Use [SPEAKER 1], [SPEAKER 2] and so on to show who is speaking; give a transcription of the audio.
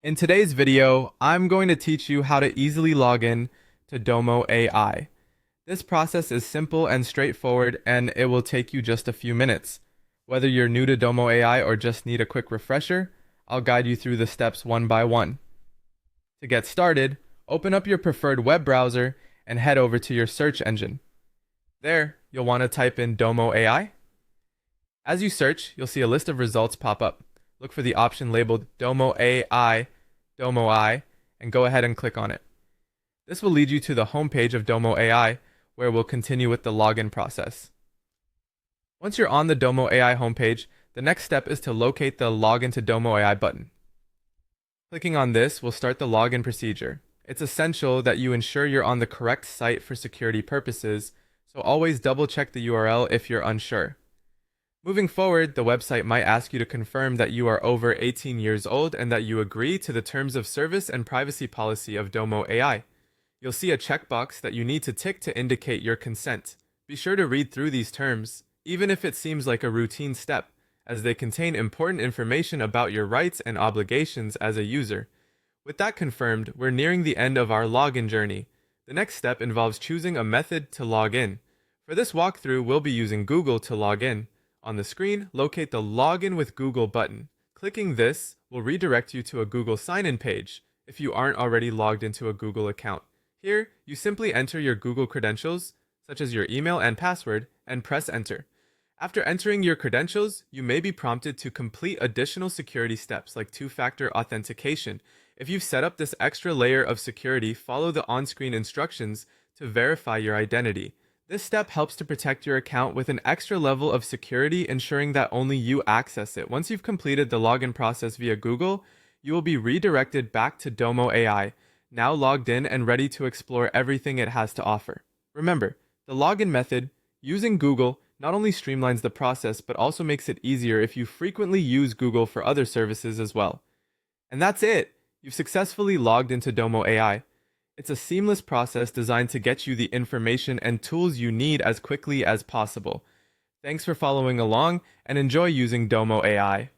[SPEAKER 1] In today's video, I'm going to teach you how to easily log in to Domo AI. This process is simple and straightforward, and it will take you just a few minutes. Whether you're new to Domo AI or just need a quick refresher, I'll guide you through the steps one by one. To get started, open up your preferred web browser and head over to your search engine. There, you'll want to type in Domo AI. As you search, you'll see a list of results pop up. Look for the option labeled Domo AI, Domo I, and go ahead and click on it. This will lead you to the homepage of Domo AI, where we'll continue with the login process. Once you're on the Domo AI homepage, the next step is to locate the Login to Domo AI button. Clicking on this will start the login procedure. It's essential that you ensure you're on the correct site for security purposes, so always double check the URL if you're unsure. Moving forward, the website might ask you to confirm that you are over 18 years old and that you agree to the terms of service and privacy policy of Domo AI. You'll see a checkbox that you need to tick to indicate your consent. Be sure to read through these terms, even if it seems like a routine step, as they contain important information about your rights and obligations as a user. With that confirmed, we're nearing the end of our login journey. The next step involves choosing a method to log in. For this walkthrough, we'll be using Google to log in. On the screen, locate the Login with Google button. Clicking this will redirect you to a Google sign-in page if you aren't already logged into a Google account. Here, you simply enter your Google credentials, such as your email and password, and press enter. After entering your credentials, you may be prompted to complete additional security steps like two-factor authentication. If you've set up this extra layer of security, follow the on-screen instructions to verify your identity. This step helps to protect your account with an extra level of security, ensuring that only you access it. Once you've completed the login process via Google, you will be redirected back to Domo AI, now logged in and ready to explore everything it has to offer. Remember, the login method, using Google, not only streamlines the process, but also makes it easier if you frequently use Google for other services as well. And that's it! You've successfully logged into Domo AI. It's a seamless process designed to get you the information and tools you need as quickly as possible. Thanks for following along and enjoy using Domo AI.